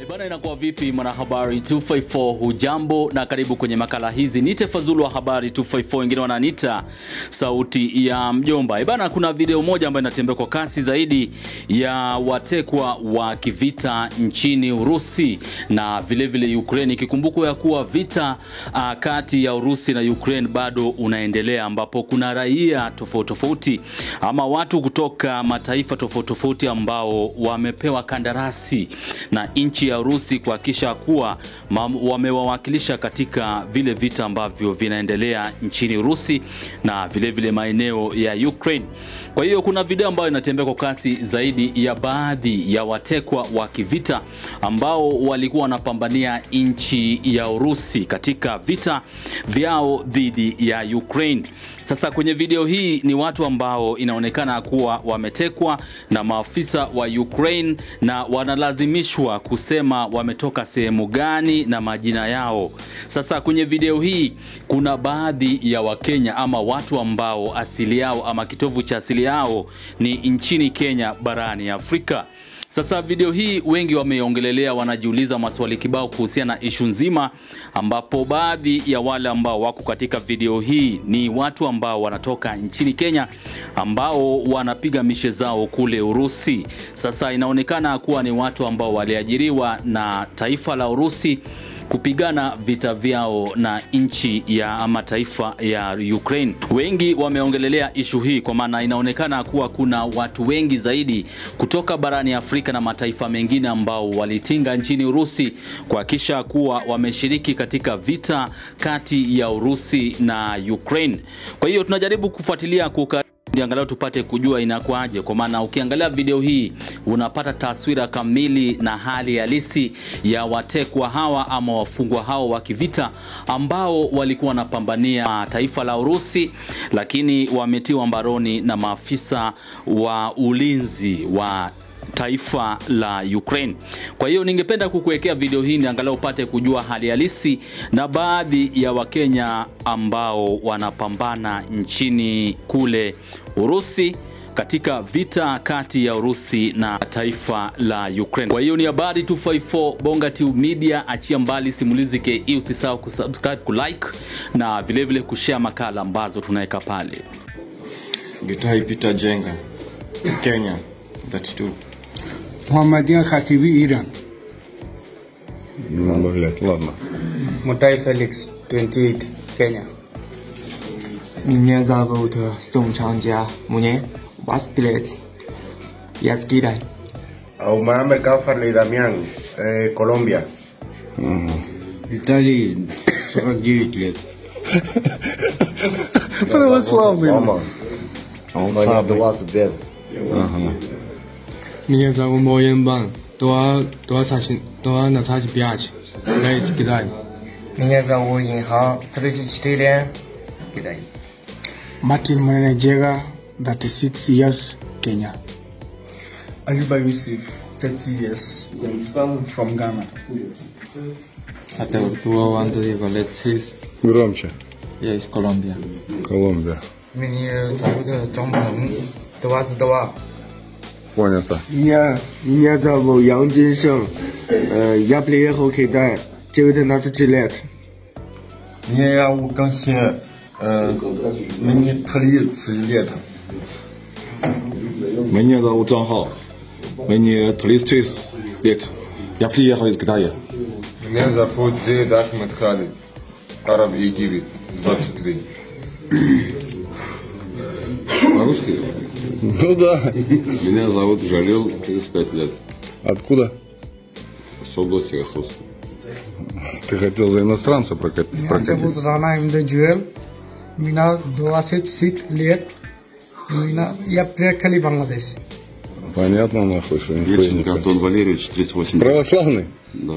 Bana, inakuwa vipi mwanahabari 254, hujambo na karibu kwenye makala hizi. Nite Fazulu wa habari 254, wengine wananiita sauti ya mjomba. Bana, kuna video moja ambayo inatembea kwa kasi zaidi ya watekwa wa kivita nchini Urusi na vile vile Ukraine, ikikumbukwa ya kuwa vita kati ya Urusi na Ukraine bado unaendelea, ambapo kuna raia tofauti ama watu kutoka mataifa tofauti ambao wamepewa kandarasi na nchi ya Urusi kuhakikisha kuwa wamewawakilisha katika vile vita ambavyo vinaendelea nchini Urusi na vile vile maeneo ya Ukraine. Kwa hiyo kuna video ambayo inatembea kwa kasi zaidi ya baadhi ya watekwa wa kivita ambao walikuwa wanapambania nchi ya Urusi katika vita vyao dhidi ya Ukraine. Sasa kwenye video hii ni watu ambao inaonekana kuwa wametekwa na maafisa wa Ukraine na wanalazimishwa kusema wametoka sehemu gani na majina yao. Sasa kwenye video hii kuna baadhi ya Wakenya ama watu ambao asili yao ama kitovu cha asili yao ni nchini Kenya barani Afrika. Sasa video hii wengi wameongelelea, wanajiuliza maswali kibao kuhusiana na issue nzima, ambapo baadhi ya wale ambao wako katika video hii ni watu ambao wanatoka nchini Kenya ambao wanapiga mishe zao kule Urusi. Sasa inaonekana kuwa ni watu ambao waliajiriwa na taifa la Urusi kupigana vita vyao na nchi ya ama taifa ya Ukraine. Wengi wameongelelea issue hii kwa maana inaonekana kuwa kuna watu wengi zaidi kutoka barani Afrika na mataifa mengine ambao walitinga nchini Urusi kuhakikisha kuwa wameshiriki katika vita kati ya Urusi na Ukraine. Kwa hiyo tunajaribu kufuatilia angalau tupate kujua inakuaje, kwa maana ukiangalia video hii unapata taswira kamili na hali halisi ya watekwa hawa ama wafungwa hao wa kivita ambao walikuwa wanapambania taifa la Urusi, lakini wametiwa mbaroni na maafisa wa ulinzi wa taifa la Ukraine. Kwa hiyo ningependa kukuwekea video hii angalau upate kujua hali halisi na baadhi ya Wakenya ambao wanapambana nchini kule Urusi katika vita kati ya Urusi na taifa la Ukraine. Kwa hiyo ni habari 254 Bonga TV Media, achia mbali simulizi KE, usisahau kusubscribe, kulike na vile vile kushare makala ambazo tunaweka pale. Gitai Peter Jenga, Kenya, 32. Muhammadin Khatibi, Iran. Ладно. Mutai Felix, 28, Kenya. Меня зовут Сong Changjia, мне 20 лет. Я с Китая. Muhammad Kafarli Damian, Colombia. Виталий, 49 лет. Православный. Мне 20 лет. Меня зовут Моен Бан, 25, я из Китая. Меня зовут Инхан, 34 лет, Китай. Martin Manajega, 36 years, Kenya. Ayuba Yusuf, 30 years, from Ghana. Атеуртуа Андреа Алексис, Громче. я из Колумбии. Колумбия. Меня зовут Джон, 22. Понято. Меня зовут Ян Джинсен, я приехал в Китай 19 лет. Меня зовут Гансия, мне 30 лет. Меня зовут Зан Хао, мне 36 лет. Я приехал из Китая. Меня зовут Зейд Ахмед Халид, Араб Египет, 23. По-русски? Ну да. Меня зовут Жалил, 35 лет. Откуда? С области Ростовской. Ты хотел за иностранца прокатить? Меня зовут Рана Имдаджуэл, мне 26 лет, я приехал в Бангладеш. Понятно, нахуй, что Ельченко Антон Валерьевич, 38 лет. Православный? Да,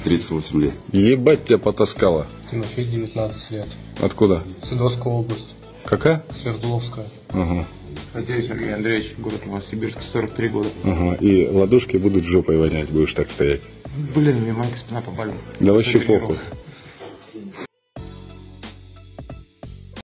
38 лет. Ебать тебя потаскало. Тимофей, 19 лет. Откуда? Свердловская область. Какая? Свердловская. Ага. Надеюсь, Сергей Андреевич, город Новосибирск, 43 года. Ага. И ладошки будут жопой вонять, будешь так стоять. Блин, мне майка спина поболела. Да вообще похуй.